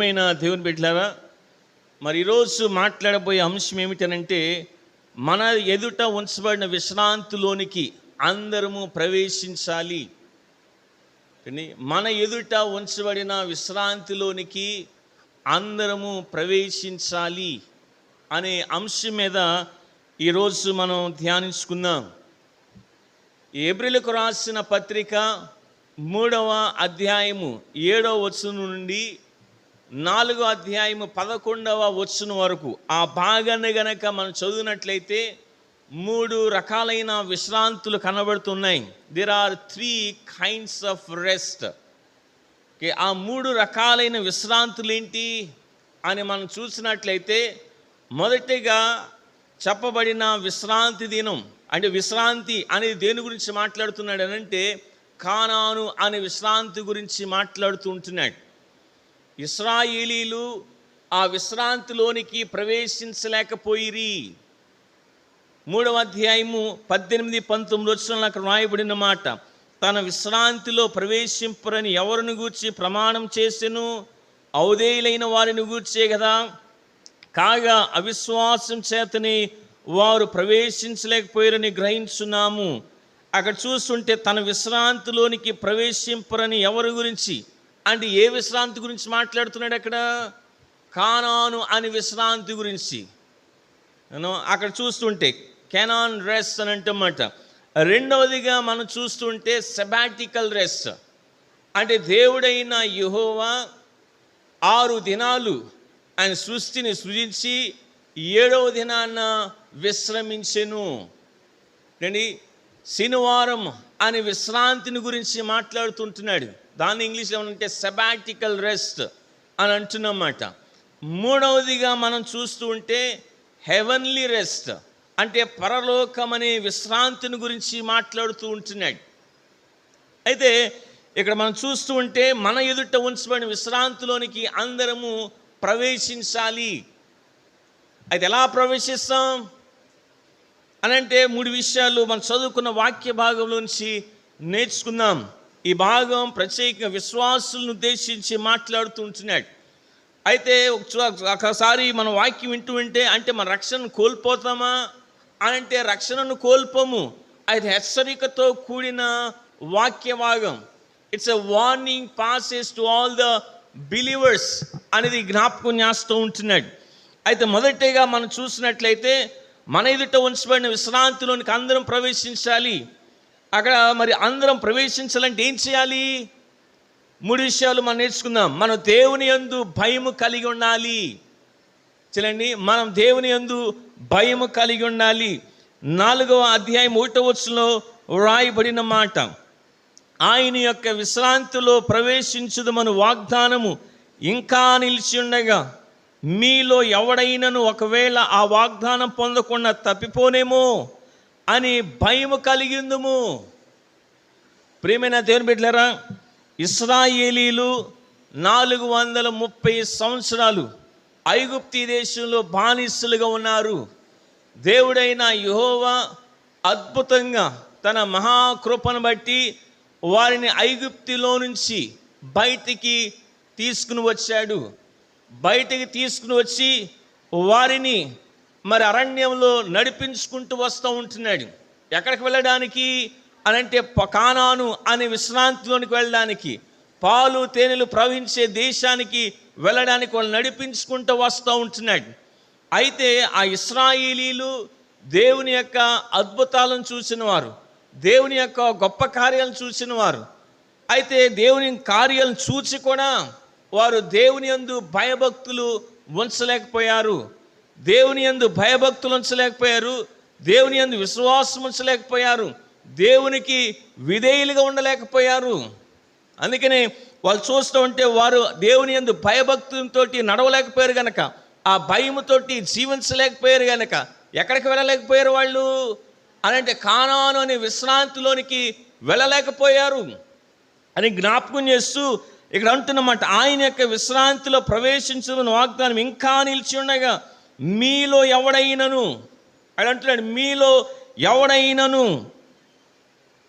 ప్రియమైన దేవుని బిడ్డలారా, మరి ఈరోజు మాట్లాడబోయే అంశం ఏమిటనంటే, మన ఎదుట ఉంచబడిన విశ్రాంతిలోనికి అందరము ప్రవేశించాలి. మన ఎదుట ఉంచబడిన విశ్రాంతిలోనికి అందరము ప్రవేశించాలి అనే అంశం మీద ఈరోజు మనం ధ్యానించుకుందాం. ఏబ్రిలకు రాసిన పత్రిక 3వ అధ్యాయము 7వ వచనం నుండి 4వ అధ్యాయము 11వ వచనం వరకు ఆ భాగాన్ని గనక మనం చదివినట్లయితే 3 రకాలైన విశ్రాంతులు కనబడుతున్నాయి. There are 3 kinds of rest. ఆ 3 రకాలైన విశ్రాంతులు ఏంటి అని మనం చూసినట్లయితే, మొదటిగా చెప్పబడిన విశ్రాంతి దినం, అంటే విశ్రాంతి అనేది దేని గురించి మాట్లాడుతున్నాడు అనంటే, కానాను అనే విశ్రాంతి గురించి మాట్లాడుతూ ఉంటున్నాడు. ఇశ్రాయేలీలు ఆ విశ్రాంతిలోనికి ప్రవేశించలేకపోయిరి. 3వ అధ్యాయము 18-19 వచనాలు అక్కడ రాయబడిన మాట, తన విశ్రాంతిలో ప్రవేశింపరని ఎవరిని గూర్చి ప్రమాణం చేసెను? ఔదేయులైన వారిని గూర్చే కదా. కాగా అవిశ్వాసం చేతని వారు ప్రవేశించలేకపోయారని గ్రహించున్నాము. అక్కడ చూస్తుంటే తన విశ్రాంతిలోనికి ప్రవేశింపరని ఎవరి గురించి అంటే ఏ విశ్రాంతి గురించి మాట్లాడుతున్నాడు? అక్కడ కానాను అనే విశ్రాంతి గురించి. అక్కడ చూస్తుంటే కెనాన్ రెస్ట్ అని అంటమాట. రెండవదిగా మనం చూస్తుంటే సబాటికల్ రెస్ట్, అంటే దేవుడైన యెహోవా 6 దినాలు ఆయన సృష్టిని సృజించి 7వ దినాన విశ్రమించెను. శనివారం అనే విశ్రాంతిని గురించి మాట్లాడుతుంటున్నాడు. దాన్ని ఇంగ్లీష్లో ఏమంటే సబాటికల్ రెస్ట్ అని అంటున్నమాట. మూడవదిగా మనం చూస్తూ ఉంటే హెవెన్లీ రెస్ట్, అంటే పరలోకం అనే విశ్రాంతిని గురించి మాట్లాడుతూ ఉంటున్నాడు. అయితే ఇక్కడ మనం చూస్తూ ఉంటే మన ఎదుట ఉంచబడిన విశ్రాంతిలోనికి అందరము ప్రవేశించాలి. అయితే ఎలా ప్రవేశిస్తాం అనంటే 3 విషయాలు మనం చదువుకున్న వాక్య భాగంలో నుంచి నేర్చుకుందాం. ఈ భాగం ప్రత్యేకంగా విశ్వాసులను ఉద్దేశించి మాట్లాడుతూ ఉంటున్నాడు. అయితే ఒకసారి మనం వాక్యం వింటూ ఉంటే, అంటే మన రక్షణను కోల్పోతామా అనంటే రక్షణను కోల్పోము. అయితే హెచ్చరికతో కూడిన వాక్య భాగం. It's a warning passes to all the believers అనేది జ్ఞాపకం చేస్తూ ఉంటున్నాడు. అయితే మొదటిగా మనం చూసినట్లయితే మన ఎదుట ఉంచబడిన విశ్రాంతిలోనికి అందరం ప్రవేశించాలి. అక్కడ మరి అందరం ప్రవేశించాలంటే ఏం చేయాలి? 3 విషయాలు మనం నేర్చుకుందాం. మనం దేవుని యందు భయము కలిగి ఉండాలి. చూడండి, మనం దేవుని యందు భయము కలిగి ఉండాలి. 4వ అధ్యాయం 1వ వచనంలో రాయబడిన మాట, ఆయన యొక్క విశ్రాంతిలో ప్రవేశించుదమను వాగ్దానము ఇంకా నిలిచి ఉండగా మీలో ఎవడైనను ఒకవేళ ఆ వాగ్దానం పొందకుండా తప్పిపోనేమో అని భయము కలిగిందుము. ప్రియమైన దేవుని బిడ్డలారా, ఇశ్రాయేలీలు 430 సంవత్సరాలు ఐగుప్తు దేశంలో బానిసలుగా ఉన్నారు. దేవుడైన యెహోవా అద్భుతంగా తన మహాకృపను బట్టి వారిని ఐగుప్తులో నుంచి బయటికి తీసుకుని వచ్చాడు. బయటికి తీసుకుని వచ్చి వారిని మరి అరణ్యంలో నడిపించుకుంటూ వస్తూ ఉంటున్నాడు. ఎక్కడికి వెళ్ళడానికి అనంటే కానాను అనే విశ్రాంతిలోనికి వెళ్ళడానికి, పాలు తేనెలు ప్రవహించే దేశానికి వెళ్ళడానికి వాళ్ళు నడిపించుకుంటూ వస్తూ ఉంటున్నాడు. అయితే ఆ ఇశ్రాయేలీలు దేవుని యొక్క అద్భుతాలను చూసిన వారు, దేవుని యొక్క గొప్ప కార్యాలను చూసిన వారు. అయితే దేవుని కార్యాలను చూసి కూడా వారు దేవుని యందు భయభక్తులు ఉంచలేకపోయారు. దేవుని యందు భయభక్తులు ఉంచలేకపోయారు. దేవుని యందు విశ్వాసం ఉంచలేకపోయారు. దేవునికి విధేయులుగా ఉండలేకపోయారు. అందుకనే వాళ్ళు చూస్తూ ఉంటే వారు దేవుని యందు భయభక్తులతో నడవలేకపోయారు గనక, ఆ భయముతోటి జీవించలేకపోయారు గనక ఎక్కడికి వెళ్ళలేకపోయారు వాళ్ళు అనంటే కానాను అనే విశ్రాంతిలోనికి వెళ్ళలేకపోయారు అని జ్ఞాపకం చేస్తూ ఇక్కడ అంటున్నమాట, ఆయన యొక్క విశ్రాంతిలో ప్రవేశించమని వాగ్దానం ఇంకా నిలిచి ఉండగా మీలో ఎవడైనను అని అంటున్నాడు. మీలో ఎవడైనను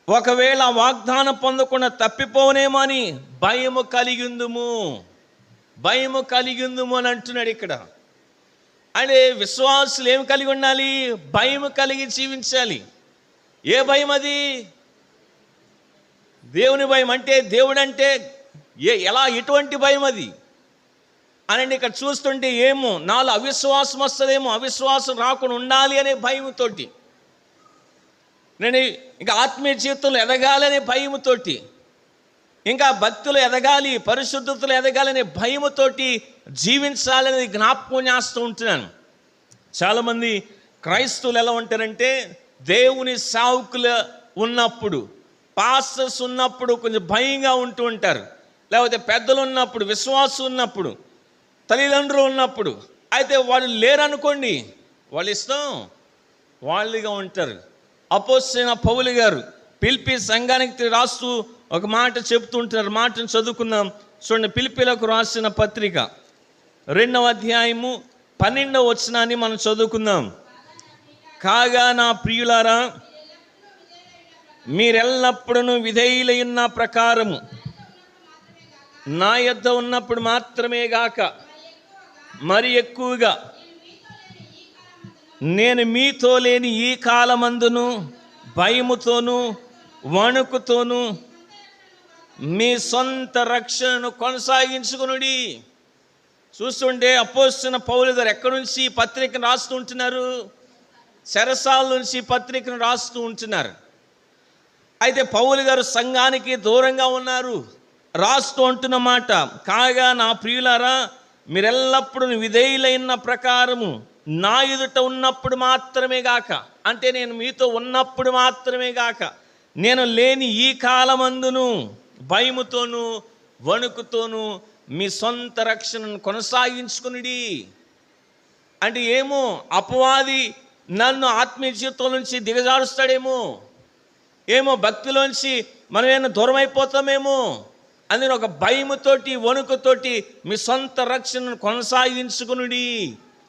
ఒకవేళ వాగ్దానం పొందకుండా తప్పిపోనేమని భయము కలిగిందుము. భయము కలిగి ఉందుము అని అంటున్నాడు ఇక్కడ. అంటే విశ్వాసులు ఏమి కలిగి ఉండాలి? భయము కలిగి జీవించాలి. ఏ భయం అది? దేవుని భయం. అంటే దేవుడంటే ఎటువంటి భయం అది అని ఇక్కడ చూస్తుంటే ఏమో నాలో అవిశ్వాసం వస్తుందేమో, అవిశ్వాసం రాకుండా ఉండాలి అనే భయముతోటి, నేను ఇంకా ఆత్మీయ జీవితంలో ఎదగాలనే భయముతోటి, ఇంకా భక్తులు ఎదగాలి, పరిశుద్ధతలు ఎదగాలనే భయముతోటి జీవించాలనేది జ్ఞాపకం చేస్తూ ఉంటున్నాను. చాలామంది క్రైస్తవులు ఎలా ఉంటారంటే, దేవుని సేవకులు ఉన్నప్పుడు, పాస్టర్స్ ఉన్నప్పుడు కొంచెం భయంగా ఉంటూ ఉంటారు, లేకపోతే పెద్దలు ఉన్నప్పుడు, విశ్వాసం ఉన్నప్పుడు, తల్లిదండ్రులు ఉన్నప్పుడు. అయితే వాళ్ళు లేరనుకోండి, వాళ్ళ ఇష్టం వాళ్ళుగా ఉంటారు. అపోస్తలుడైన పౌలు గారు ఫిలిప్పీ సంఘానికి రాస్తూ ఒక మాట చెప్తుంటారు. మాటను చదువుకుందాం చూడండి. ఫిలిప్పీలకు రాసిన పత్రిక 2వ అధ్యాయము 12వ వచనాన్ని మనం చదువుకుందాం. కాగా నా ప్రియులారా, మీరెల్లప్పుడూ విధేయులైన ప్రకారము నా యొద్ద ఉన్నప్పుడు మాత్రమే గాక మరి ఎక్కువగా నేను మీతో లేని ఈ కాలమందును భయముతోనూ వణుకుతోనూ మీ సొంత రక్షణను కొనసాగించుకునుడి. చూస్తుంటే అపోస్తలుడైన పౌలు గారు ఎక్కడి నుంచి పత్రికను రాస్తూ ఉంటున్నారు? చెరసాల నుంచి పత్రికను రాస్తూ ఉంటున్నారు. అయితే పౌలు గారు సంఘానికి దూరంగా ఉన్నారు, రాస్తూ ఉంటున్న మాట, కాగా నా ప్రియులారా, మీరెల్లప్పుడూ విధేయులైన ప్రకారము నా ఎదుట ఉన్నప్పుడు మాత్రమే గాక, అంటే నేను మీతో ఉన్నప్పుడు మాత్రమే గాక నేను లేని ఈ కాలమందును భయముతోనూ వణుకుతోనూ మీ సొంత రక్షణను కొనసాగించుకునిడి. అంటే ఏమో అపవాది నన్ను ఆత్మీయ జీవితం నుంచి దిగజారుస్తాడేమో, ఏమో భక్తిలోంచి మనం ఏమైనా దూరం అయిపోతామేమో, అందుకని ఒక భయముతోటి వణుకుతోటి మీ సొంత రక్షణను కొనసాగించుకునుడి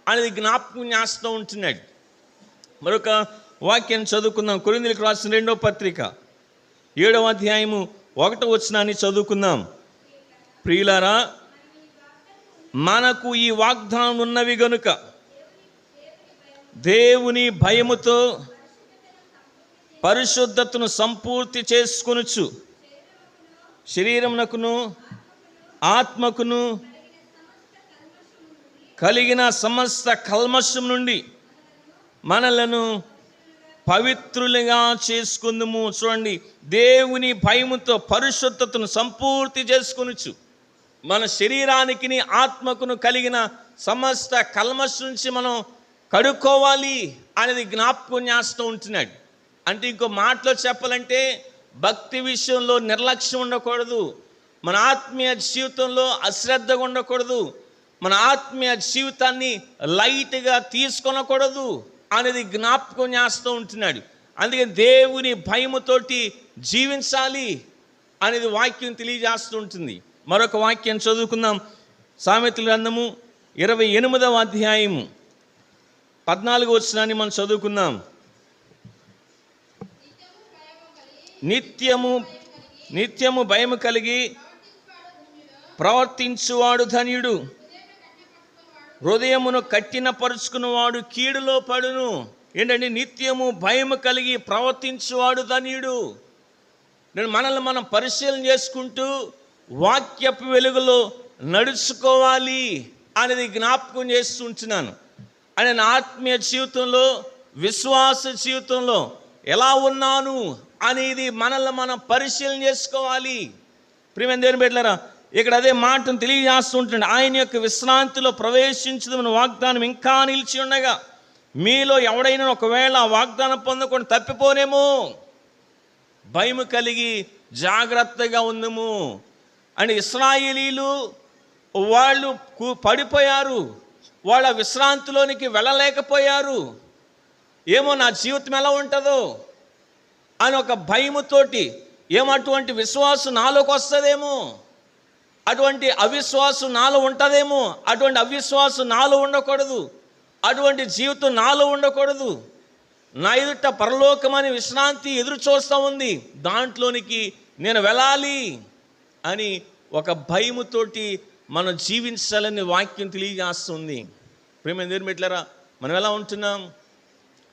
అనేది జ్ఞాపకం చేస్తూ ఉంటున్నాడు. మరొక వాక్యం చదువుకుందాం. కొరింథీయులకు రాసిన 2వ పత్రిక 7వ అధ్యాయము 1వ వచనాన్ని చదువుకుందాం. ప్రియులారా, మనకు ఈ వాగ్దానం ఉన్నవి గనుక దేవుని భయముతో పరిశుద్ధతను సంపూర్తి చేసుకొనుచు శరీరమునకును ఆత్మకును కలిగిన సమస్త కల్మషం నుండి మనలను పవిత్రులుగా చేసుకుందుము. చూడండి, దేవుని భయముతో పరిశుద్ధతను సంపూర్తి చేసుకొనుచు మన శరీరానికి ఆత్మకును కలిగిన సమస్త కల్మషం నుంచి మనం కడుక్కోవాలి అనేది జ్ఞాపకం చేస్తూ ఉంటున్నాడు. అంటే ఇంకో మాటలో చెప్పాలంటే, భక్తి విషయంలో నిర్లక్ష్యం ఉండకూడదు, మన ఆత్మీయ జీవితంలో అశ్రద్ధగా ఉండకూడదు, మన ఆత్మీయ జీవితాన్ని లైట్గా తీసుకొనకూడదు అనేది జ్ఞాపకం చేస్తూ ఉంటున్నాడు. అందుకే దేవుని భయముతోటి జీవించాలి అనేది వాక్యం తెలియజేస్తూ ఉంటుంది. మరొక వాక్యం చదువుకుందాం. సామెతల గ్రంథము 28వ అధ్యాయము 14వ వచనాన్ని మనం చదువుకుందాం. నిత్యము భయము కలిగి ప్రవర్తించువాడు ధన్యుడు, హృదయమును కఠినపరుచుకున్నవాడు కీడులో పడును. ఏంటంటే నిత్యము భయము కలిగి ప్రవర్తించువాడు ధన్యుడు. నేను మనల్ని మనం పరిశీలన చేసుకుంటూ వాక్యపు వెలుగులో నడుచుకోవాలి అనేది జ్ఞాపకం చేస్తుంటున్నాను. అని నా ఆత్మీయ జీవితంలో, విశ్వాస జీవితంలో ఎలా ఉన్నాను అనేది మనల్ని మనం పరిశీలన చేసుకోవాలి. ప్రియమైన దేవుని బిడ్డలారా, ఇక్కడ అదే మాటను తెలియజేస్తుంటాడు. ఆయన యొక్క విశ్రాంతిలో ప్రవేశించదమని వాగ్దానం ఇంకా నిలిచి ఉండగా మీలో ఎవడైనా ఒకవేళ ఆ వాగ్దానం పొందకుండా తప్పిపోనేమో, భయము కలిగి జాగ్రత్తగా ఉందము. అని ఇశ్రాయేలీలు వాళ్ళు పడిపోయారు, వాళ్ళ విశ్రాంతిలోనికి వెళ్ళలేకపోయారు. ఏమో నా జీవితం ఎలా ఉంటుందో అని ఒక భయముతోటి, ఏమటువంటి విశ్వాసం నాలోకి వస్తుందేమో, అటువంటి అవిశ్వాసం నాలో ఉంటుందేమో, అటువంటి అవిశ్వాసం నాలో ఉండకూడదు, అటువంటి జీవితం నాలో ఉండకూడదు. నా ఎదుట పరలోకమని విశ్రాంతి ఎదురు చూస్తూ ఉంది, దాంట్లోనికి నేను వెళ్ళాలి అని ఒక భయముతోటి మనం జీవించాలని వాక్యం తెలియజేస్తుంది. ప్రేమ దేవుని బిడ్డలారా, మనం ఎలా ఉంటున్నాం?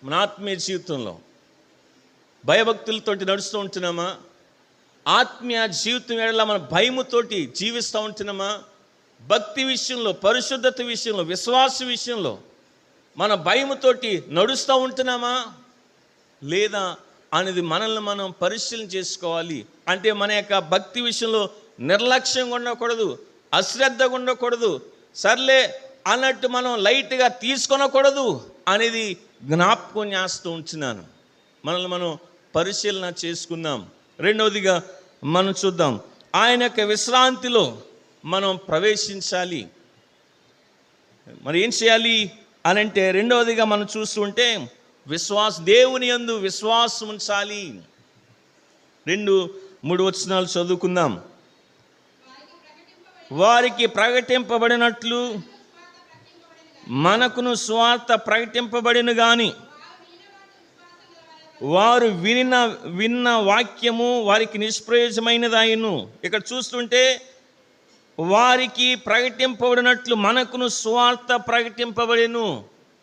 మన ఆత్మీయ జీవితంలో భయభక్తులతోటి నడుస్తూ ఉంటున్నామా? ఆత్మీయ జీవితం ఎడల మన భయముతోటి జీవిస్తూ ఉంటున్నామా? భక్తి విషయంలో, పరిశుద్ధత విషయంలో, విశ్వాస విషయంలో మన భయముతోటి నడుస్తూ ఉంటున్నామా లేదా అనేది మనల్ని మనం పరిశీలన చేసుకోవాలి. అంటే మన యొక్క భక్తి విషయంలో నిర్లక్ష్యంగా ఉండకూడదు, అశ్రద్ధగా ఉండకూడదు, సర్లే అన్నట్టు మనం లైట్గా తీసుకొనకూడదు అనేది జ్ఞాపకం చేస్తూ ఉంటున్నాను. మనల్ని మనం పరిశీలన చేసుకుందాం. రెండవదిగా మనం చూద్దాం, ఆయన యొక్క విశ్రాంతిలో మనం ప్రవేశించాలి. మరి ఏం చేయాలి అని అంటే, రెండవదిగా మనం చూస్తుంటే దేవుని యందు విశ్వాసం ఉంచాలి. 2-3 వచనాలు చదువుకుందాం. వారికి ప్రకటింపబడినట్లు మనకును సువార్త ప్రకటింపబడిన గాని వారు విన్న వాక్యము వారికి నిష్ప్రయోజనమైనదాయను. ఇక్కడ చూస్తుంటే వారికి ప్రకటింపబడినట్లు మనకును సువార్త ప్రకటింపబడిను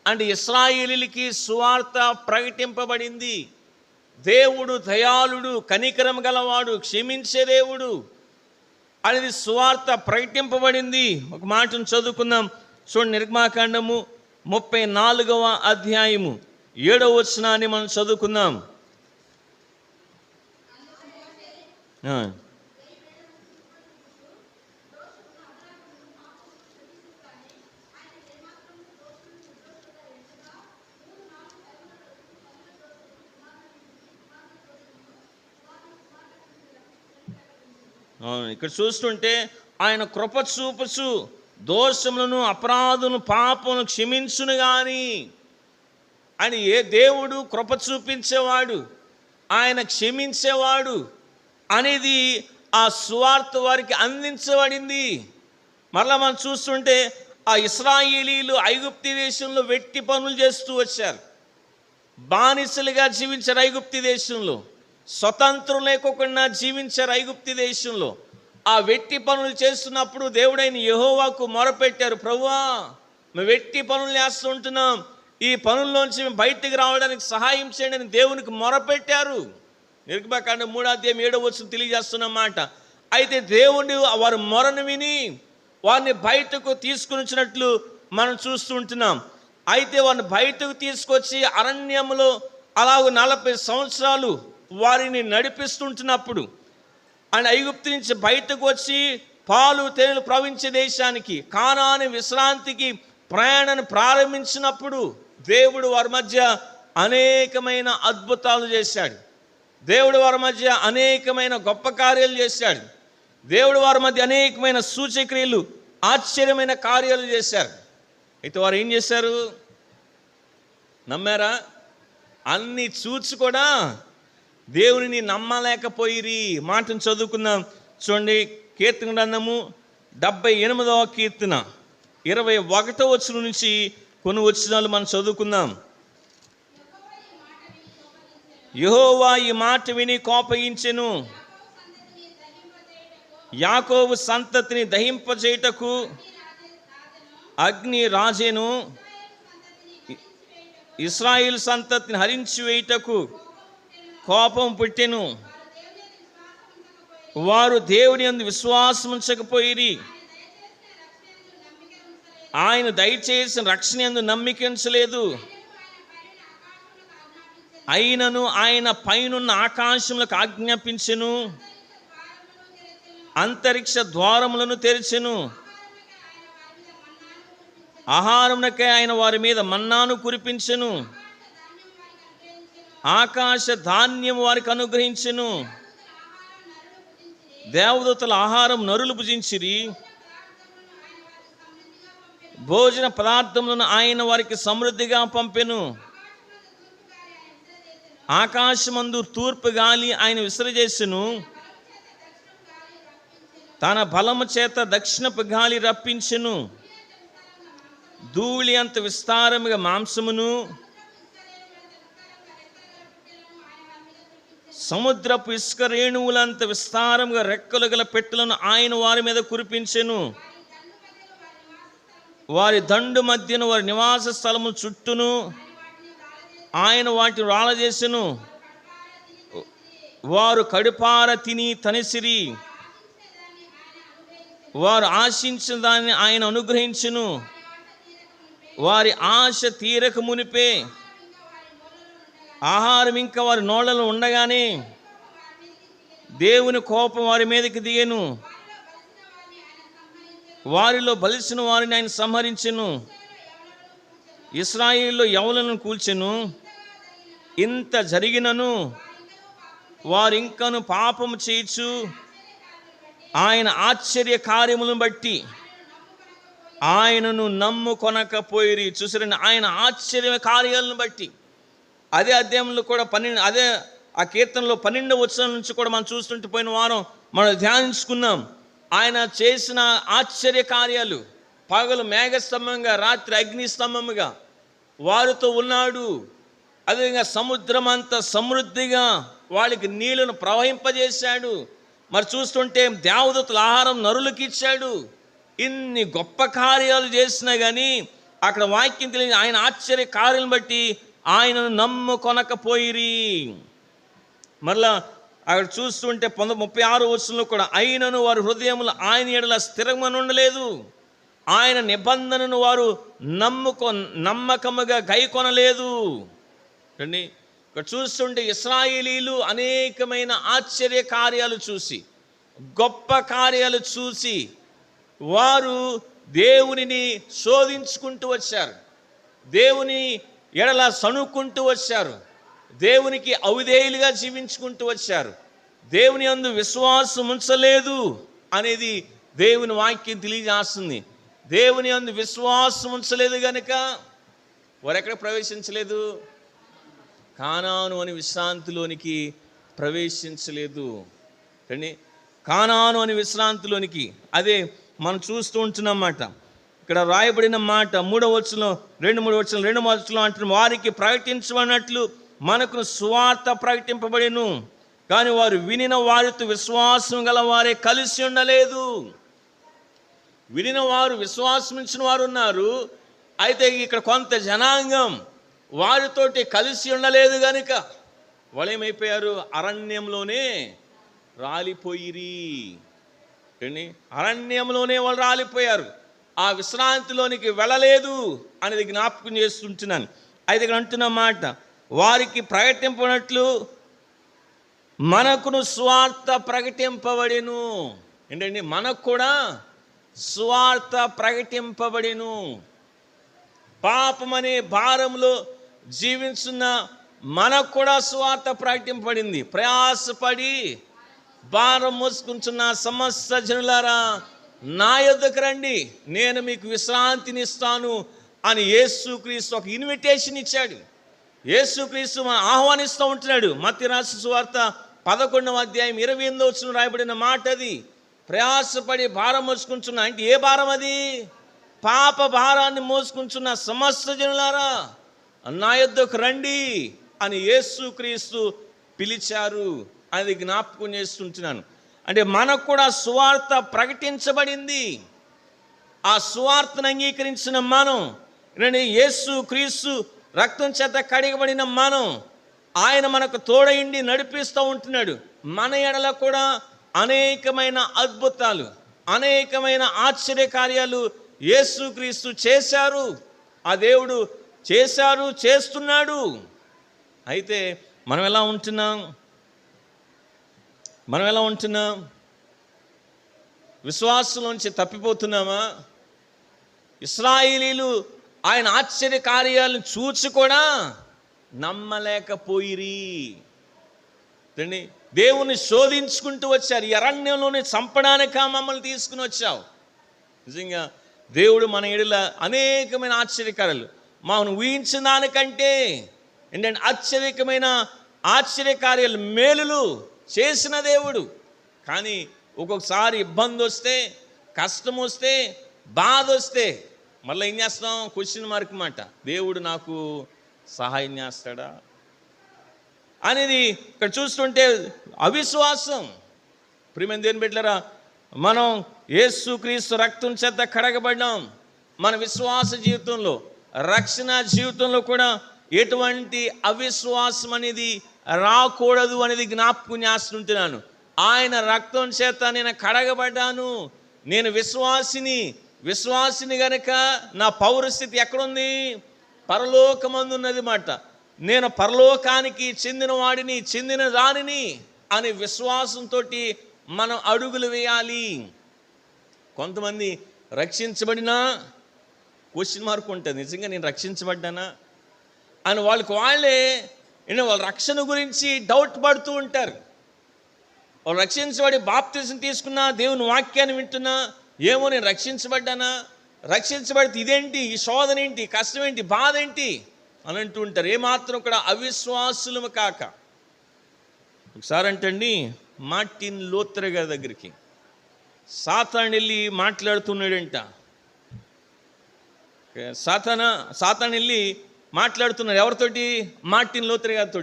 అంటే ఇశ్రాయేలీయులకి సువార్త ప్రకటింపబడింది. దేవుడు దయాళుడు, కనికరం గలవాడు, క్షమించే దేవుడు అనేది సువార్త ప్రకటింపబడింది. ఒక మాటను చదువుకుందాం. చూడండి, నిర్గమాకాండము 34వ అధ్యాయము 7వ వచనాన్ని మనం చదువుకుందాం. ఇక్కడ చూస్తుంటే ఆయన కృప చూపుచు దోషములను, అపరాధులను, పాపములను క్షమించును గాని అని ఏ దేవుడు కృప చూపించేవాడు, ఆయన క్షమించేవాడు అనేది ఆ సువార్త వారికి అందించబడింది. మరలా మనం చూస్తుంటే ఆ ఇశ్రాయేలీయులు ఐగుప్తు దేశంలో వెట్టి పనులు చేస్తూ వచ్చారు. బానిసలుగా జీవించారు ఐగుప్తు దేశంలో, స్వతంత్రం లేకోకుండా జీవించారు ఐగుప్తు దేశంలో. ఆ వెట్టి పనులు చేస్తున్నప్పుడు దేవుడైన యెహోవాకు మొరపెట్టారు, ప్రభువా మేము వెట్టి పనులు చేస్తూ ఉంటున్నాం, ఈ పనుల్లోంచి మేము బయటికి రావడానికి సహాయం చేయండి అని దేవునికి మొరపెట్టారు. నిర్గమాకాండం 3వ అధ్యాయం 7వ వచనం తెలియజేస్తున్నమాట. అయితే దేవుడు వారి మొరను విని వారిని బయటకు తీసుకుని వచ్చినట్లు మనం చూస్తూ ఉంటున్నాం. అయితే వారిని బయటకు తీసుకొచ్చి అరణ్యంలో అలాగ 40 సంవత్సరాలు వారిని నడిపిస్తుంటున్నప్పుడు ఆయన ఐగుప్తు నుంచి బయటకు వచ్చి పాలు తేనెలు ప్రవహించే దేశానికి, కానాను విశ్రాంతికి ప్రయాణాన్ని ప్రారంభించినప్పుడు దేవుడు వారి మధ్య అనేకమైన అద్భుతాలు చేశాడు. దేవుడు వారి మధ్య అనేకమైన గొప్ప కార్యాలు చేశాడు. దేవుడు వారి మధ్య అనేకమైన సూచక్రియలు, ఆశ్చర్యమైన కార్యాలు చేశారు. అయితే వారు ఏం చేశారు? నమ్మారా? అన్ని చూచి కూడా దేవునిని నమ్మలేకపోయిరి. మాటను చదువుకుందాం. చూడండి, కీర్తన గ్రంథము 78వ కీర్తన 21వ వచనం నుంచి కొన్ని వచనాలు మనం చదువుకుందాం. యెహోవా ఈ మాట విని కోపగించెను, యాకోబు సంతతిని దహింపజేయుటకు అగ్ని రాజెను, ఇశ్రాయేలు సంతతిని హరించి వేయుటకు కోపం పుట్టెను. వారు దేవుని యందు విశ్వాసం ఉంచకపోయిరి, ఆయన దయచేసిన రక్షణ యందు నమ్మిక ఉంచలేదు. అయినను ఆయన పైనున్న ఆకాశములకు ఆజ్ఞాపించెను, అంతరిక్ష ద్వారములను తెరిచెను. ఆహారమునకై ఆయన వారి మీద మన్నాను కురిపించెను, ఆకాశ ధాన్యం వారికి అనుగ్రహించెను. దేవదూతల ఆహారం నరులు భుజించిరి, భోజన పదార్థములను ఆయన వారికి సమృద్ధిగా పంపెను. ఆకాశమందు తూర్పు గాలి ఆయన విసరజేసెను, తన బలము చేత దక్షిణపు గాలి రప్పించెను. ధూళి అంత విస్తారముగా మాంసమును, సముద్రపు ఇసుక రేణువులంత విస్తారముగా రెక్కలు గల పెట్టెలను ఆయన వారి మీద కురిపించెను. వారి దండు మధ్యన వారి నివాస స్థలము చుట్టూను ఆయన వాటిని రాళ్ళజేసెను. వారు కడుపార తిని తనిసిరి. వారు ఆశించిన దాన్ని ఆయన అనుగ్రహించును. వారి ఆశ తీరక మునిపే ఆహారం ఇంకా వారి నోళ్ళలో ఉండగానే దేవుని కోపం వారి మీదకి దిగెను. వారిలో బలిసిన వారిని ఆయన సంహరించెను. ఇశ్రాయేలులో యవనులను కూల్చెను. ఇంత జరిగినను వారింకను పాపము చేయొచ్చు ఆయన ఆశ్చర్య కార్యములను బట్టి ఆయనను నమ్ముకొనకపోయిరి. చూసారండి, ఆయన ఆశ్చర్య కార్యాలను బట్టి. అదే అధ్యాయంలో కూడా అదే ఆ కీర్తనలో 12వ వచనం నుంచి కూడా మనం చూస్తుంటే పోయిన వారం మనం ధ్యానించుకున్నాం. ఆయన చేసిన ఆశ్చర్య కార్యాలు, పగలు మేఘస్తంభంగా రాత్రి అగ్నిస్తంభముగా వారితో ఉన్నాడు. అదేవిధంగా సముద్రం అంత సమృద్ధిగా వాళ్ళకి నీళ్లను ప్రవహింపజేశాడు. మరి చూస్తుంటే దేవదూతల ఆహారం నరులకు ఇచ్చాడు. ఇన్ని గొప్ప కార్యాలు చేసినా కానీ అక్కడ వాక్యం తెలియదు. ఆయన ఆశ్చర్య కార్యాలను బట్టి ఆయనను నమ్ముకొనకపోయిరి. మరలా అక్కడ చూస్తుంటే 36వ వచనంలో కూడా అయినను వారి హృదయములు ఆయన ఎడల స్థిరంగా ఉండలేదు. ఆయన నిబంధనను వారు నమ్మకముగా గైకొనలేదు. రండి, ఇక్కడ చూస్తుంటే ఇశ్రాయేలీలు అనేకమైన ఆశ్చర్య కార్యాలు చూసి, గొప్ప కార్యాలు చూసి వారు దేవునిని శోధించుకుంటూ వచ్చారు. దేవుని ఎడల సణుక్కుంటూ వచ్చారు. దేవునికి అవిధేయులుగా జీవించుకుంటూ వచ్చారు. దేవుని యందు విశ్వాసం ఉంచలేదు అనేది దేవుని వాక్యం తెలియజేస్తుంది. దేవుని యందు విశ్వాసం ఉంచలేదు కనుక వారు ఎక్కడ ప్రవేశించలేదు? కానాను అని విశ్రాంతిలోనికి ప్రవేశించలేదు. కానీ కానాను అని విశ్రాంతిలోనికి అదే మనం చూస్తూ ఉంటున్నమాట. ఇక్కడ రాయబడిన మాట 3వ వచనంలో 2 వచనం అంటున్న వారికి ప్రకటించబడినట్లు మనకు సువార్త ప్రకటింపబడెను, కానీ వారు వినిన వారితో విశ్వాసం గల వారే కలిసి ఉండలేదు. వినిన వారు, విశ్వాసం ఇచ్చిన వారు ఉన్నారు. అయితే ఇక్కడ కొంత జనాంగం వారితోటి కలిసి ఉండలేదు కనుక వాళ్ళు ఏమైపోయారు? అరణ్యంలోనే రాలిపోయిరి. అరణ్యంలోనే వాళ్ళు రాలిపోయారు. ఆ విశ్రాంతిలోనికి వెళ్ళలేదు అనేది జ్ఞాపకం చేస్తుంటున్నాను. అయితే ఇక్కడ అంటున్న మాట, వారికి ప్రకటింపనట్లు మనకును స్వార్థ ప్రకటింపబడెను. ఏంటండి? మనకు కూడా స్వార్థ ప్రకటింపబడెను. పాపమనే భారంలో జీవించున్న మనకు కూడా స్వార్థ ప్రకటింపబడింది. ప్రయాసపడి భారం మోసుకుంటున్న సమస్త జనులారా నా యొద్దకు రండి, నేను మీకు విశ్రాంతిని ఇస్తాను అని యేసుక్రీస్తు ఒక ఇన్విటేషన్ ఇచ్చాడు. యేసుక్రీస్తు మనం ఆహ్వానిస్తూ ఉంటున్నాడు. మత్తయి రాసిన సువార్త 11వ అధ్యాయం 28వ వచనం రాయబడిన మాట అది. ప్రయాసపడి భారం మోసుకుంటున్నా అంటే ఏ భారం అది? పాప భారాన్ని మోసుకుంటున్న సమస్త జనులారా నా యొద్దకు రండి అని యేసుక్రీస్తు పిలిచారు. అది జ్ఞాపకం చేస్తుంటున్నాను. అంటే మనకు కూడా సువార్త ప్రకటించబడింది. ఆ సువార్తను అంగీకరించిన మనం, యేసుక్రీస్తు రక్తం చేత కడిగబడిన మనం, ఆయన మనకు తోడయిండి నడిపిస్తూ ఉంటున్నాడు. మన ఎడల కూడా అనేకమైన అద్భుతాలు, అనేకమైన ఆశ్చర్య కార్యాలు యేసుక్రీస్తు చేశారు. ఆ దేవుడు చేశారు, చేస్తున్నాడు. అయితే మనం ఎలా ఉంటున్నాం? విశ్వాసంలోంచి తప్పిపోతున్నామా? ఇశ్రాయేలీలు ఆయన ఆశ్చర్య కార్యాలను చూచి కూడా నమ్మలేకపోయిరి. దేవుని శోధించుకుంటూ వచ్చారు. ఈ అరణ్యంలోనే చంపడానిక మమ్మల్ని తీసుకుని వచ్చావు. నిజంగా దేవుడు మన ఎడల అనేకమైన ఆశ్చర్యకార్యాలు మనం ఊహించిన దానికంటే ఏంటంటే అత్యధికమైన ఆశ్చర్యకార్యాలు, మేలులు చేసిన దేవుడు. కానీ ఒక్కొక్కసారి ఇబ్బంది వస్తే, కష్టం వస్తే, బాధ వస్తే మళ్ళీ ఏం చేస్తాం? క్వశ్చన్ మార్క్ మాట, దేవుడు నాకు సహాయం చేస్తాడా అనేది ఇక్కడ చూస్తుంటే అవిశ్వాసం. ప్రియమైన దేవుని బిడ్డలారా, మనం యేసుక్రీస్తు రక్తం చేత కడగబడ్డాం. మన విశ్వాస జీవితంలో, రక్షణ జీవితంలో కూడా ఎటువంటి అవిశ్వాసం అనేది రాకూడదు అనేది జ్ఞాపకం చేస్తుంటున్నాను. ఆయన రక్తం చేత నేను కడగబడ్డాను, నేను విశ్వాసిని గనక నా పౌరస్థితి ఎక్కడుంది? పరలోకమందున్నది మాట. నేను పరలోకానికి చెందిన వాడిని, చెందిన దానిని అనే విశ్వాసంతో మనం అడుగులు వేయాలి. కొంతమంది రక్షించబడినా క్వశ్చన్ మార్క్ ఉంటుంది, నిజంగా నేను రక్షించబడ్డానా అని వాళ్ళే వాళ్ళ రక్షణ గురించి డౌట్ పడుతూ ఉంటారు. వాళ్ళు రక్షించబడి బాప్తిజం తీసుకున్నా, దేవుని వాక్యాన్ని వింటున్నా, ఏమో నేను రక్షించబడ్డానా, రక్షించబడితే ఇదేంటి, ఈ శోధన ఏంటి, కష్టం ఏంటి, బాధ ఏంటి అని అంటూ ఉంటారు. ఏమాత్రం కూడా అవిశ్వాసులము కాక. ఒకసారి అంటండి, మార్టిన్ లూథర్ గారి దగ్గరికి సాతాను వెళ్ళి మాట్లాడుతున్నాడంట. సాతాను వెళ్ళి మాట్లాడుతున్నాడు ఎవరితోటి? మార్టిన్ లూథర్ గారితో.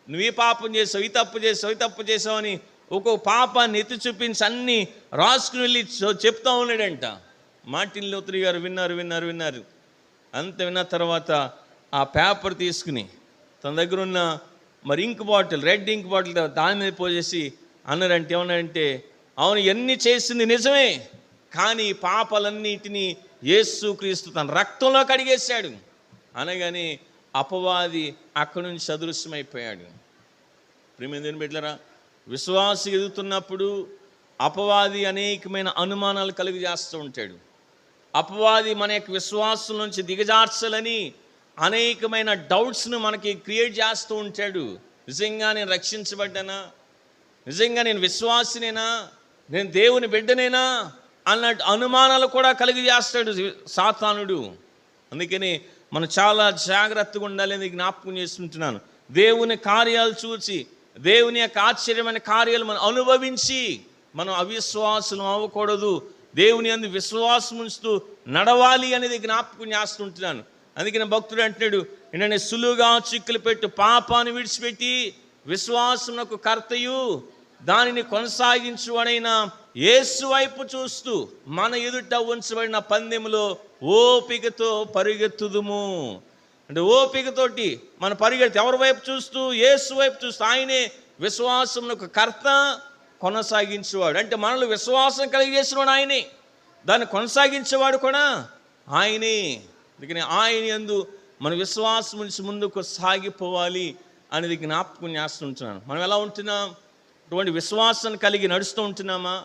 నువ్వు ఈ పాపం చేసావు, ఈ తప్పు చేసావు అని ఒక్కొక్క పాపాన్ని ఎత్తి చూపించి అన్నీ రాసుకుని వెళ్ళి చెప్తా ఉన్నాడంట. మార్టిన్ లూథర్ గారు విన్నారు. అంత విన్న తర్వాత ఆ పేపర్ తీసుకుని తన దగ్గర ఉన్న మరి రెడ్ ఇంక్ బాటిల్ దాని మీద పోసేసి ఏమన్నారంటే, అవును ఎన్ని చేసింది నిజమే, కానీ పాపాలన్నిటినీ యేసుక్రీస్తు తన రక్తంలో కడిగేశాడు అనగానే అపవాది అక్కడి నుంచి సదృశ్యమైపోయాడు. ప్రియమైన బిడ్డలారా, విశ్వాసం ఎదుగుతున్నప్పుడు అపవాది అనేకమైన అనుమానాలు చేస్తూ ఉంటాడు. అపవాది మన యొక్క విశ్వాసం నుంచి దిగజార్చాలని అనేకమైన డౌట్స్ను మనకి క్రియేట్ చేస్తూ ఉంటాడు. నిజంగా నేను రక్షించబడ్డానా, నిజంగా నేను విశ్వాసినేనా, నేను దేవుని బిడ్డనేనా అన్నట్టు అనుమానాలు కూడా చేస్తాడు సాతానుడు. అందుకని మనం చాలా జాగ్రత్తగా ఉండాలని జ్ఞాపకం చేస్తుంటున్నాను. దేవుని కార్యాలు చూసి, దేవుని యొక్క ఆశ్చర్యమైన కార్యాలు మనం అనుభవించి మనం అవిశ్వాసం అవ్వకూడదు, దేవుని యందు విశ్వాసం ఉంచుతూ నడవాలి అనేది జ్ఞాపకం చేస్తుంటున్నాను. అందుకని భక్తుడు అంటున్నాడు, నేను సులువుగా చిక్కులు పెట్టు పాపాన్ని విడిచిపెట్టి విశ్వాసమునకు కర్తయు దానిని కొనసాగించువాడైన యేసు వైపు చూస్తూ మన ఎదుట ఉంచబడిన పందెములో ఓపికతో పరిగెత్తుదుము. అంటే ఓపికతోటి మన పరిగెత్తి ఎవరి వైపు చూస్తూ? యేసు వైపు చూస్తూ. ఆయనే విశ్వాసమునకు కర్త, కొనసాగించేవాడు. అంటే మనలో విశ్వాసం కలిగజేసినవాడు ఆయనే, దాన్ని కొనసాగించేవాడు కూడా ఆయనే. అందుకని ఆయన యందు మన విశ్వాసం నుంచి ముందుకు సాగిపోవాలి అనేది జ్ఞాపకం చేస్తుంటున్నాను. మనం ఎలా ఉంటున్నాం? అటువంటి విశ్వాసాన్ని కలిగి నడుస్తూ ఉంటున్నామా,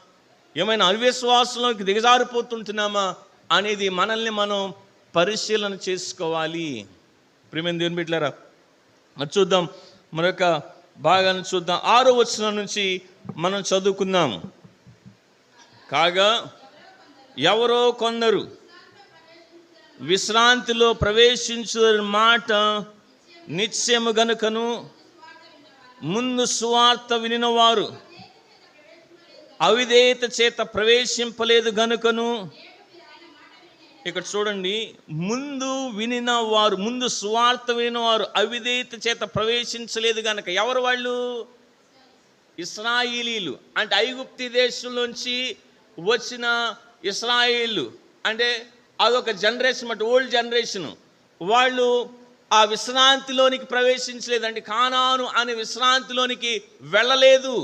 ఏమైనా అవిశ్వాసంలోకి దిగజారిపోతుంటున్నామా అనేది మనల్ని మనం పరిశీలన చేసుకోవాలి. ప్రియమైన దేవుని బిడ్డలారా, మరి చూద్దాం, మరొక భాగాన్ని చూద్దాం. 6వ వచనం నుంచి మనం చదువుకుందాం. కాగా ఎవరో కొందరు విశ్రాంతిలో ప్రవేశించు మాట నిశ్చయము గనుకను ముందు సువార్త వినినవారు అవిధేయత చేత ప్రవేశింపలేదు గనుకను. ఇక్కడ చూడండి, ముందు సువార్త వినినవారు అవిధేయత చేత ప్రవేశించలేదు గనుక. ఎవరు వాళ్ళు? ఇశ్రాయేలీలు. అంటే ఐగుప్తు దేశంలోంచి వచ్చిన ఇశ్రాయేలు. అంటే అదొక జనరేషన్, అంటే ఓల్డ్ జనరేషన్. వాళ్ళు ఆ విశ్రాంతిలోనికి ప్రవేశించలేదు, అంటే కానాను అనే విశ్రాంతిలోనికి వెళ్ళలేదు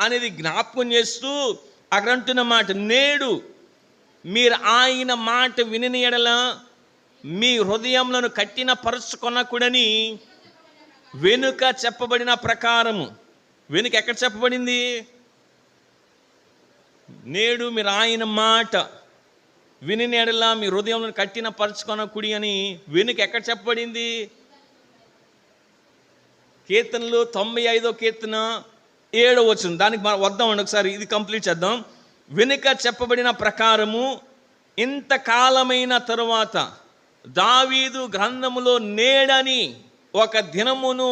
అనేది జ్ఞాపకం చేస్తూ అక్కడ అంటున్న మాట, నేడు మీరు ఆయన మాట విని ఎడల మీ హృదయములను కట్టిన పరుచుకొనకూడని వెనుక చెప్పబడిన ప్రకారము. వెనుక ఎక్కడ చెప్పబడింది? నేడు మీరు ఆయన మాట విని ఎడల మీ హృదయములను కట్టిన పరుచుకొనకూడి అని వెనుక ఎక్కడ చెప్పబడింది? కీర్తనలు 95వ కీర్తన 7వ వచనం. దానికి మనం వద్దామండి ఒకసారి, ఇది కంప్లీట్ చేద్దాం. వెనుక చెప్పబడిన ప్రకారము ఇంతకాలమైన తరువాత దావీదు గ్రంథములో నేడని ఒక దినమును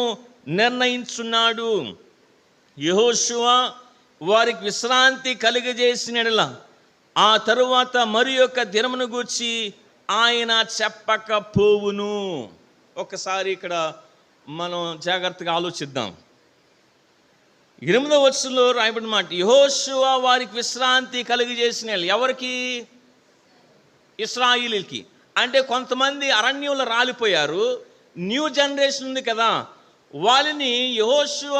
నిర్ణయించున్నాడు. యెహోషువ వారికి విశ్రాంతి కలుగజేసిన ఆ తరువాత మరి యొక్క దినమును గూర్చి ఆయన చెప్పకపోవును. ఒకసారి ఇక్కడ మనం జాగ్రత్తగా ఆలోచిద్దాం. 8వ వచనంలో రాయబడిన మాట, యెహోషువ వారికి విశ్రాంతి కలుగజేసిన. ఎవరికి? ఇశ్రాయేలీయులకి. అంటే కొంతమంది అరణ్యంలో రాలిపోయారు. న్యూ జనరేషన్ ఉంది కదా, వాళ్ళని యెహోషువ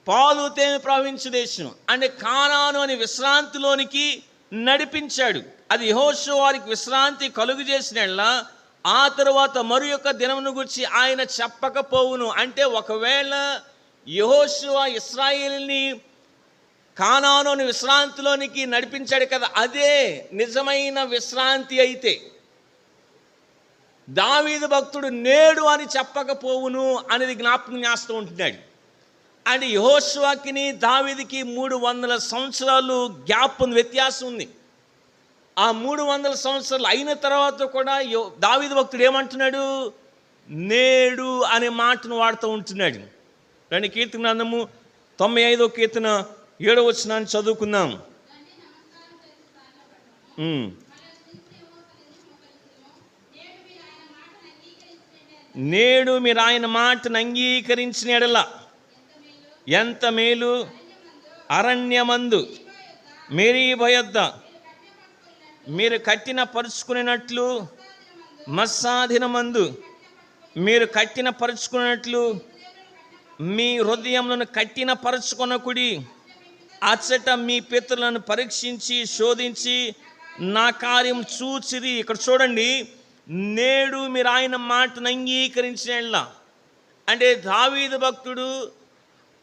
పాలు తేనె ప్రవహించే దేశం అంటే కానాను అనే విశ్రాంతిలోనికి నడిపించాడు. అది యెహోషువ వారికి విశ్రాంతి కలుగు చేసిన ఆ తరువాత మరి యొక్క దినమును గురించి ఆయన చెప్పకపోవును. అంటే ఒకవేళ యెహోషువ ఇశ్రాయేలుని కానాను అనే విశ్రాంతిలోనికి నడిపించాడు కదా, అదే నిజమైన విశ్రాంతి అయితే దావీదు భక్తుడు నేడు అని చెప్పకపోవును అనేది జ్ఞాపకం చేస్తూ ఉంటున్నాడు. అంటే యెహోషువకి దావీదుకి 300 సంవత్సరాలు గ్యాప్ ఉంది, వ్యత్యాసం ఉంది. ఆ 300 సంవత్సరాలు అయిన తర్వాత కూడా దావీదు భక్తుడు ఏమంటున్నాడు? నేడు అనే మాటను వాడుతూ ఉంటున్నాడు. రెండు కీర్తన గ్రంథము 95వ కీర్తన 7వ వచనాన్ని చదువుకుందాం. నేడు మీరు ఆయన మాటను అంగీకరించిన ఎడల ఎంత మేలు, అరణ్యమందు మెరీబా యొద్ద మీరు కట్టిన పరుచుకునేటట్లు, మస్సాదినమందు మీరు కట్టిన పరుచుకున్నట్లు మీ హృదయములను కట్టిన పరుచుకొనకుడి. అచ్చట మీ పితరులను పరీక్షించి శోధించి నా కార్యం చూచిరి. ఇక్కడ చూడండి, నేడు మీరు ఆయన మాటను అంగీకరించిన అంటే దావీదు భక్తుడు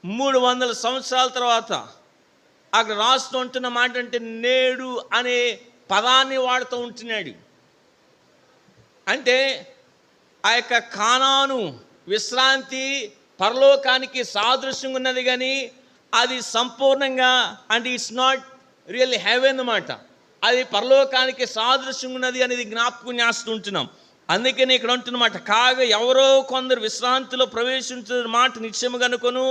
300 సంవత్సరాల తర్వాత అక్కడ రాస్తూ ఉంటున్న మాట అంటే నేడు అనే పదాన్ని వాడుతూ ఉంటున్నాడు. అంటే ఆ యొక్క కానాను విశ్రాంతి పరలోకానికి సాదృశ్యంగా ఉన్నది, కానీ అది సంపూర్ణంగా అంటే ఇట్స్ నాట్ రియల్లీ హెవెన్ అన్నమాట. అది పరలోకానికి సాదృశ్యంగా ఉన్నది అనేది జ్ఞాపకం చేస్తుంటున్నాం. అందుకని ఇక్కడ ఉంటున్నమాట, కాగా ఎవరో కొందరు విశ్రాంతిలో ప్రవేశించిన మాట నిశ్చయము కనుకొను,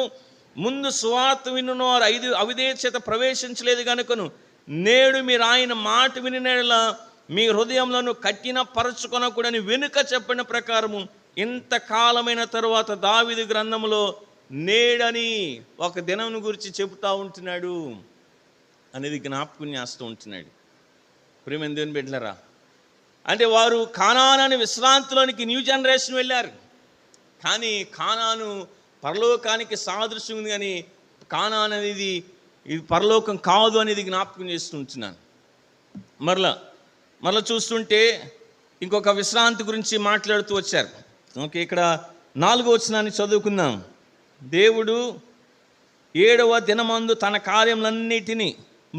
ముందు సువార్త వినును వారు అవిధేయత ప్రవేశించలేదు కనుకను నేడు మీరు ఆయన మాట వినిన మీ హృదయంలో కట్టిన పరచుకొనకూడని వెనుక చెప్పిన ప్రకారము ఇంతకాలమైన తరువాత దావీదు గ్రంథంలో నేడని ఒక దినం గురించి చెబుతూ ఉంటున్నాడు అనేది జ్ఞాపకం చేస్తూ ఉంటున్నాడు. ప్రియమైన దేవుని బిడ్డలారా, అంటే వారు కానాను అనే విశ్రాంతిలోనికి న్యూ జనరేషన్ వెళ్ళారు, కానీ కానాను పరలోకానికి సాదృశ్యం ఉంది, కానీ కానాను అనేది ఇది పరలోకం కాదు అనేది జ్ఞాపకం చేస్తుంటున్నాను. మరలా చూస్తుంటే ఇంకొక విశ్రాంతి గురించి మాట్లాడుతూ వచ్చారు. ఓకే, ఇక్కడ 4వ వచనాన్ని చదువుకుందాం. దేవుడు 7వ దినమందు తన కార్యములన్నిటినీ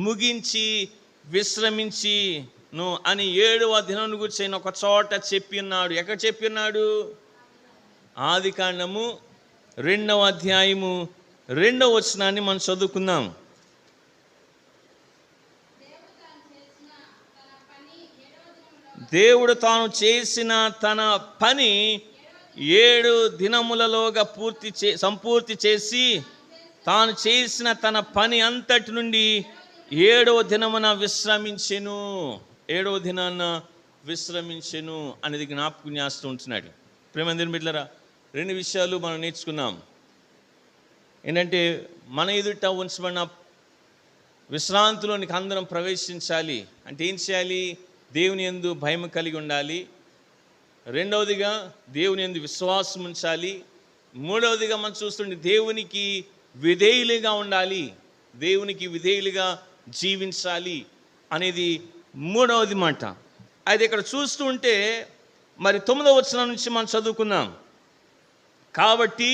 ముగించి విశ్రమించిను అని 7వ దినం గురించి ఆయన ఒక చోట చెప్పి ఉన్నాడు. ఎక్కడ చెప్పి ఉన్నాడు? ఆదికాండము 2వ అధ్యాయము 2వ వచనాన్ని మనం చదువుకుందాం. దేవుడు తాను చేసిన తన పని 7 దినములలోగా సంపూర్తి చేసి తాను చేసిన తన పని అంతటి నుండి 7వ దినమున విశ్రమించెను. 7వ దినాన విశ్రమించెను అనేది జ్ఞాపకం చేస్తూ ఉంటున్నాడు. ప్రియమైన దేవుని బిడ్డలారా, 2 విషయాలు మనం నేర్చుకున్నాం. ఏంటంటే మన ఎదుట ఉంచబడిన విశ్రాంతిలోనికి అందరం ప్రవేశించాలి అంటే ఏం చేయాలి? దేవుని యందు భయం కలిగి ఉండాలి. 2వదిగా దేవుని యందు విశ్వాసం ఉంచాలి. 3వదిగా మనం చూస్తుంటే దేవునికి విధేయులుగా ఉండాలి, దేవునికి విధేయులుగా జీవించాలి అనేది 3వది మాట. అది ఇక్కడ చూస్తూ ఉంటే మరి 9వ వచనం నుంచి మనం చదువుకున్నాం. కాబట్టి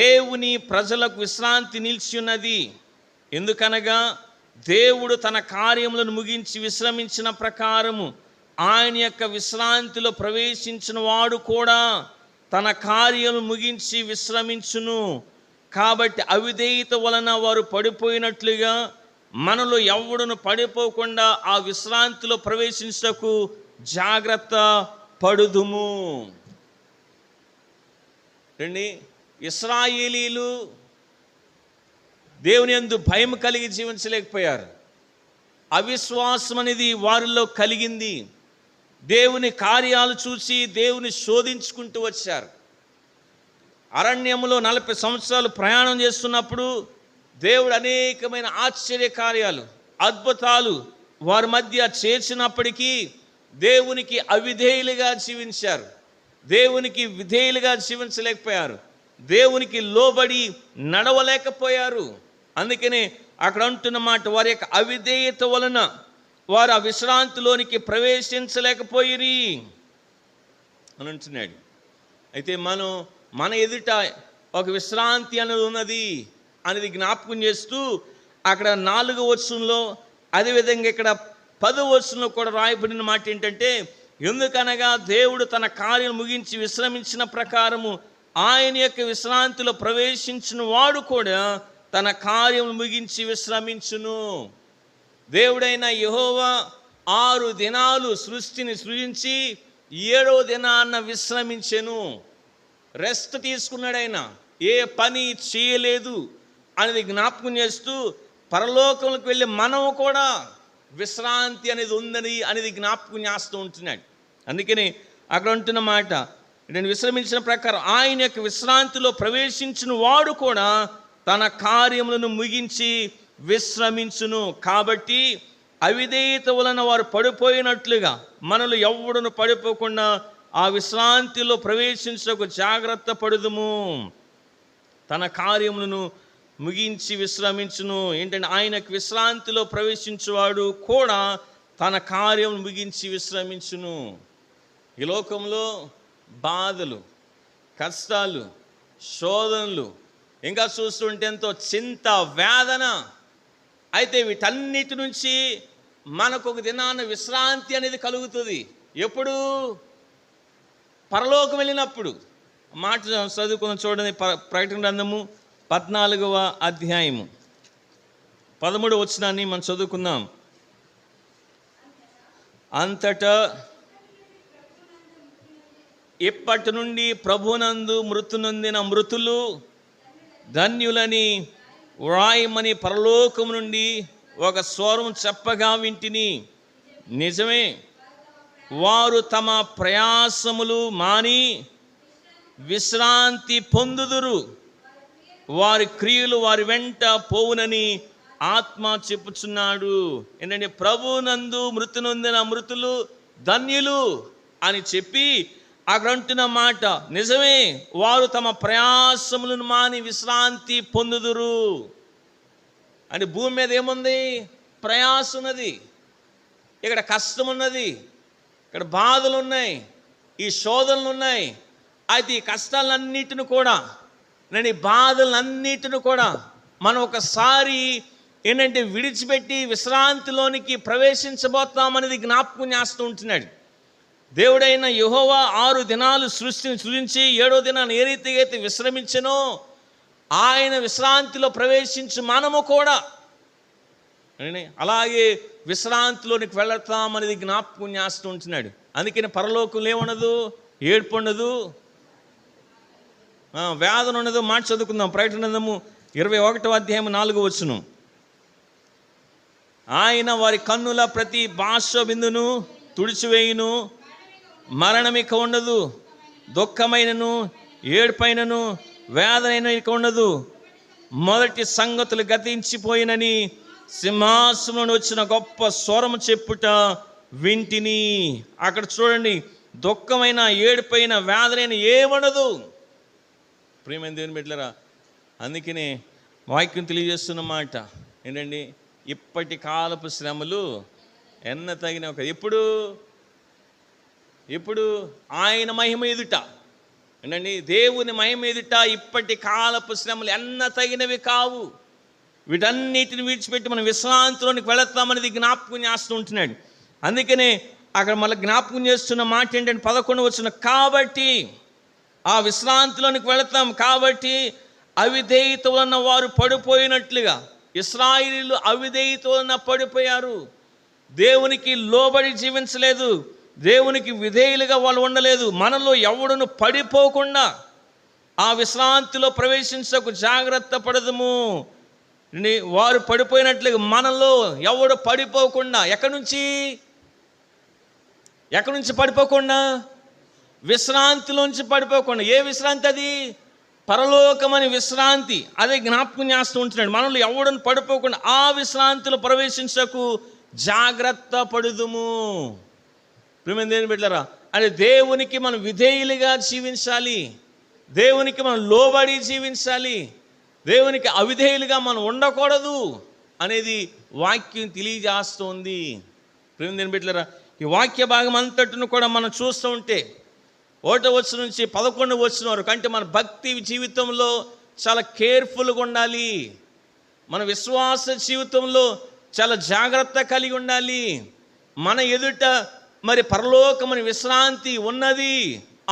దేవుని ప్రజలకు విశ్రాంతి నిలిచి ఉన్నది, ఎందుకనగా దేవుడు తన కార్యములను ముగించి విశ్రమించిన ప్రకారము ఆయన యొక్క విశ్రాంతిలో ప్రవేశించిన వాడు కూడా తన కార్యము ముగించి విశ్రమించును. కాబట్టి అవిధేయత వలన వారు పడిపోయినట్లుగా మనలో ఎవడును పడిపోకుండా ఆ విశ్రాంతిలో ప్రవేశించటకు జాగ్రత్త పడుదుము. రండి, ఇశ్రాయేలీలు దేవుని యందు భయం కలిగి జీవించలేకపోయారు. అవిశ్వాసం అనేది వారిలో కలిగింది. దేవుని కార్యాలు చూసి దేవుని శోధించుకుంటూ వచ్చారు. అరణ్యములో 40 సంవత్సరాలు ప్రయాణం చేస్తున్నప్పుడు దేవుడు అనేకమైన ఆశ్చర్య కార్యాలు, అద్భుతాలు వారి మధ్య చేర్చినప్పటికీ దేవునికి అవిధేయులుగా జీవించారు, దేవునికి విధేయులుగా జీవించలేకపోయారు, దేవునికి లోబడి నడవలేకపోయారు. అందుకనే అక్కడ అంటున్న మాట, వారి యొక్క అవిధేయత వలన వారు ఆ విశ్రాంతిలోనికి ప్రవేశించలేకపోయిరి అని అంటున్నాడు. అయితే మన ఎదుట ఒక విశ్రాంతి అనేది ఉన్నది అనేది జ్ఞాపకం చేస్తూ అక్కడ 4వ వచనంలో, అదేవిధంగా ఇక్కడ 10వ వచనంలో కూడా రాయబడిన మాట ఏంటంటే, ఎందుకనగా దేవుడు తన కార్యం ముగించి విశ్రమించిన ప్రకారము ఆయన యొక్క విశ్రాంతిలో ప్రవేశించిన వాడు కూడా తన కార్యం ముగించి విశ్రమించును. దేవుడైన యెహోవా 6 దినాలు సృష్టిని సృజించి 7వ దినాన్న విశ్రమించెను. రెస్ట్ తీసుకున్నాడు ఆయన, ఏ పని చేయలేదు అనేది జ్ఞాపకం చేస్తూ పరలోకంలోకి వెళ్ళి మనం కూడా విశ్రాంతి అనేది జ్ఞాపకం చేస్తూ ఉంటున్నాడు. అందుకని అక్కడ ఉంటున్న మాట, నేను విశ్రమించిన ప్రకారం ఆయన యొక్క విశ్రాంతిలో ప్రవేశించిన వాడు కూడా తన కార్యములను ముగించి విశ్రమించును. కాబట్టి అవిధేయత వలన వారు పడిపోయినట్లుగా మనలో ఎవడును పడిపోకుండా ఆ విశ్రాంతిలో ప్రవేశించకు జాగ్రత్త పడుదుము. తన కార్యములను ముగించి విశ్రమించును. ఏంటంటే ఆయనకు విశ్రాంతిలో ప్రవేశించువాడు కూడా తన కార్యం ముగించి విశ్రమించును. ఈ లోకంలో బాధలు, కష్టాలు, శోధనలు, ఇంకా చూస్తుంటే ఎంతో చింత, వేదన. అయితే వీటన్నిటి నుంచి మనకు ఒక దినాన విశ్రాంతి అనేది కలుగుతుంది. ఎప్పుడు? పరలోకం వెళ్ళినప్పుడు. మాట చదువుకున్న చూడండి, ప్రకటన గ్రంథము 14వ అధ్యాయము 13వ వచనాన్ని మనం చదువుకుందాం. అంతటా ఇప్పటి నుండి ప్రభునందు మృతి నొందిన మృతులు ధన్యులని వ్రాయమని పరలోకం నుండి ఒక స్వరం చెప్పగా వింటిని. నిజమే, వారు తమ ప్రయాసములు మాని విశ్రాంతి పొందుదురు, వారి క్రియలు వారి వెంట పోవునని ఆత్మ చెప్పుచున్నాడు. ఏంటంటే ప్రభునందు మృతి నొందిన మృతులు ధన్యులు అని చెప్పి అక్కడ అంటున్న మాట నిజమే, వారు తమ ప్రయాసములను మాని విశ్రాంతి పొందుదురు. అంటే భూమి మీద ఏముంది? ప్రయాస ఉన్నది, ఇక్కడ కష్టం ఉన్నది, ఇక్కడ బాధలు ఉన్నాయి, ఈ శోధనలు ఉన్నాయి. అయితే ఈ కష్టాలన్నిటిని కూడా, నేను ఈ బాధలన్నిటిని కూడా మనం ఒకసారి ఏంటంటే విడిచిపెట్టి విశ్రాంతిలోనికి ప్రవేశించబోతామనేది జ్ఞాపకం చేస్తూ ఉంటున్నాడు. దేవుడైన యెహోవా 6 దినాలు సృష్టిని సృజించి 7వ దినాన్ని ఏ రీతిగా అయితే విశ్రమించనో ఆయన విశ్రాంతిలో ప్రవేశించి మనము కూడా అలాగే విశ్రాంతిలోనికి వెళతామనేది జ్ఞాపకం చేస్తూ ఉంటున్నాడు. అందుకని పరలోకంలో ఏముండదు, ఏడ్పు ఉండదు, వేదన ఉండదు. మాట చదువుకుందాం. ప్రకటన గ్రంథము 21వ అధ్యాయం 4వ వచనం. ఆయన వారి కన్నుల ప్రతి భాష బిందును తుడిచివేయును, మరణమిక ఉండదు, దుఃఖమైనను ఏడుపైనను వేదనైన ఇక ఉండదు, మొదటి సంగతులు గతించిపోయినని సింహాసనం వచ్చిన గొప్ప స్వరము చెప్పుట వింటిని. అక్కడ చూడండి, దుఃఖమైన ఏడుపైన వేదనైన ఏముండదు. ప్రియమైన దేవుని బిడ్డలారా, అందుకనే వాక్యం తెలియజేస్తున్న మాట ఏంటండి, ఇప్పటి కాలపు శ్రమలు ఎన్న తగిన ఒక ఎప్పుడు ఆయన మహిమ ఎదుట ఏంటండి, దేవుని మహిమ ఎదుట ఇప్పటి కాలపు శ్రమలు ఎన్న తగినవి కావు. వీటన్నిటిని విడిచిపెట్టి మనం విశ్రాంతిలోనికి వెళతామనేది జ్ఞాపకం చేస్తూ ఉంటున్నాడు. అందుకనే అక్కడ మళ్ళీ జ్ఞాపకం చేస్తున్న మాట ఏంటంటే 11వ వచనం, కాబట్టి ఆ విశ్రాంతిలోనికి వెళతాం. కాబట్టి అవిధేయత వలన వారు పడిపోయినట్లుగా, ఇశ్రాయేలీయులు అవిధేయత వలన పడిపోయారు. దేవునికి లోబడి జీవించలేదు, దేవునికి విధేయులుగా వాళ్ళు ఉండలేదు. మనలో ఎవడును పడిపోకుండా ఆ విశ్రాంతిలో ప్రవేశించకు జాగ్రత్త పడదుము. వారు పడిపోయినట్లుగా మనలో ఎవడు పడిపోకుండా, ఎక్కడి నుంచి పడిపోకుండా? విశ్రాంతిలోంచి పడిపోకుండా. ఏ విశ్రాంతి అది? పరలోకమని విశ్రాంతి. అదే జ్ఞాపకం చేస్తూ ఉంటున్నాడు. మనలో ఎవడను పడిపోకుండా ఆ విశ్రాంతిలో ప్రవేశించకు జాగ్రత్త పడుదుము. ప్రియమైన దేవుని బిడ్డలారా, అంటే దేవునికి మనం విధేయులుగా జీవించాలి, దేవునికి మనం లోబడి జీవించాలి, దేవునికి అవిధేయులుగా మనం ఉండకూడదు అనేది వాక్యం తెలియజేస్తుంది. ప్రియమైన దేవుని బిడ్డలారా, ఈ వాక్య భాగం అంతటిని కూడా మనం చూస్తూ ఉంటే 1వ వచనం నుంచి 11వ వచనం వరకు, అంటే మన భక్తి జీవితంలో చాలా కేర్ఫుల్గా ఉండాలి, మన విశ్వాస జీవితంలో చాలా జాగ్రత్త కలిగి ఉండాలి. మన ఎదుట మరి పరలోకమని విశ్రాంతి ఉన్నది,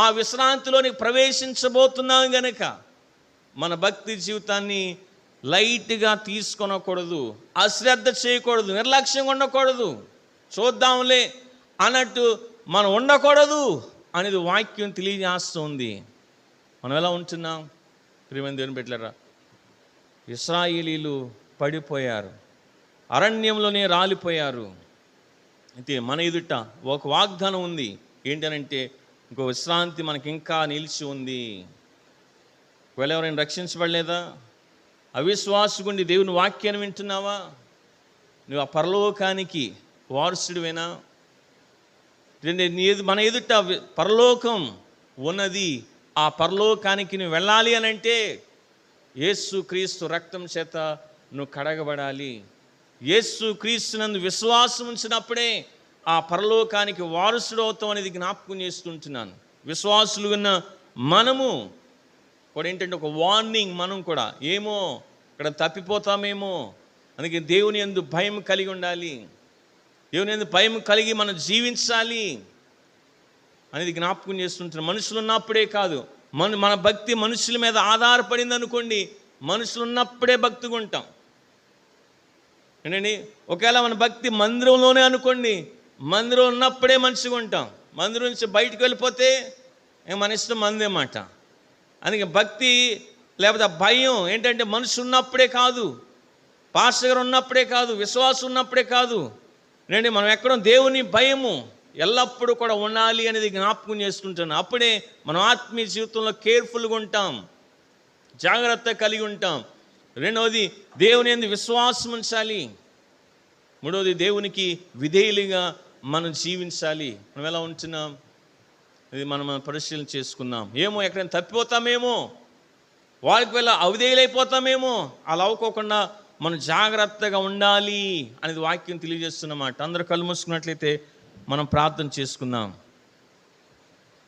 ఆ విశ్రాంతిలోనికి ప్రవేశించబోతున్నాం గనక మన భక్తి జీవితాన్ని లైట్గా తీసుకొనకూడదు, అశ్రద్ధ చేయకూడదు, నిర్లక్ష్యంగా ఉండకూడదు, చూద్దాంలే అన్నట్టు మనం ఉండకూడదు అనేది వాక్యం తెలియజేస్తుంది. మనం ఎలా ఉంటున్నాం? ప్రియమైన దేవుని బిడ్డలారా, ఇశ్రాయేలీలు పడిపోయారు, అరణ్యంలోనే రాలిపోయారు. అయితే మన ఎదుట ఒక వాగ్దానం ఉంది. ఏంటనంటే ఇంకో విశ్రాంతి మనకి ఇంకా నిలిచి ఉంది. ఒకవేళ ఎవరైనా రక్షించబడలేదా? అవిశ్వాసగుండి దేవుని వాక్యాన్ని వింటున్నావా? నువ్వు ఆ పరలోకానికి వారసుడివేనా? మన ఎదుట పరలోకం ఉన్నది, ఆ పరలోకానికి నువ్వు వెళ్ళాలి అని అంటే యేసు క్రీస్తు రక్తం చేత నువ్వు కడగబడాలి. యేసు క్రీస్తునందు విశ్వాసం ఉంచినప్పుడే ఆ పరలోకానికి వారసుడు అవుతాం అనేది జ్ఞాపకం చేస్తుంటున్నాను. విశ్వాసులు ఉన్న మనము కూడా ఏంటంటే ఒక వార్నింగ్, మనం కూడా ఏమో ఇక్కడ తప్పిపోతామేమో, అందుకే దేవుని యందు భయం కలిగి ఉండాలి, దేవుని యందు భయం కలిగి మనం జీవించాలి అనేది జ్ఞాపకం చేస్తుంటున్నాం. మనుషులు ఉన్నప్పుడే కాదు, మన భక్తి మనుషుల మీద ఆధారపడింది అనుకోండి, మనుషులు ఉన్నప్పుడే భక్తిగా ఉంటాం. ఏంటండి, ఒకవేళ మన భక్తి మందిరంలోనే అనుకోండి, మందిరం ఉన్నప్పుడే మంచిగా ఉంటాం, మందిరం నుంచి బయటకు వెళ్ళిపోతే మన ఇష్టం మందే మాట. అందుకే భక్తి లేకపోతే భయం ఏంటంటే మనిషి ఉన్నప్పుడే కాదు, పాస్టర్ గారు ఉన్నప్పుడే కాదు, విశ్వాసం ఉన్నప్పుడే కాదు. ఏంటంటే మనం ఎక్కడో దేవుని భయము ఎల్లప్పుడూ కూడా ఉండాలి అనేది జ్ఞాపకం చేసుకుంటున్నాం. అప్పుడే మనం ఆత్మీయ జీవితంలో కేర్ఫుల్గా ఉంటాం, జాగ్రత్త కలిగి ఉంటాం. రెండవది, దేవుని యందు విశ్వాసం ఉంచాలి. మూడవది, దేవునికి విధేయులుగా మనం జీవించాలి. మనం ఎలా ఉంటున్నాం ఇది మనం పరిశీలన చేసుకుందాం. ఏమో ఎక్కడైనా తప్పిపోతామేమో, వాళ్ళకి వెళ్ళ అవిధేయులైపోతామేమో, అలా అవ్వకోకుండా మనం జాగ్రత్తగా ఉండాలి అనేది వాక్యం తెలియజేస్తున్నమాట. అందరూ కళ్ళు మూసుకున్నట్లయితే మనం ప్రార్థన చేసుకుందాం.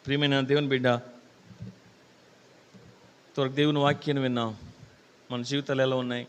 ప్రియమైన దేవుని బిడ్డ, త్వరగా దేవుని వాక్యాన్ని విన్నాం. మన జీవితాలు ఎలా ఉన్నాయి?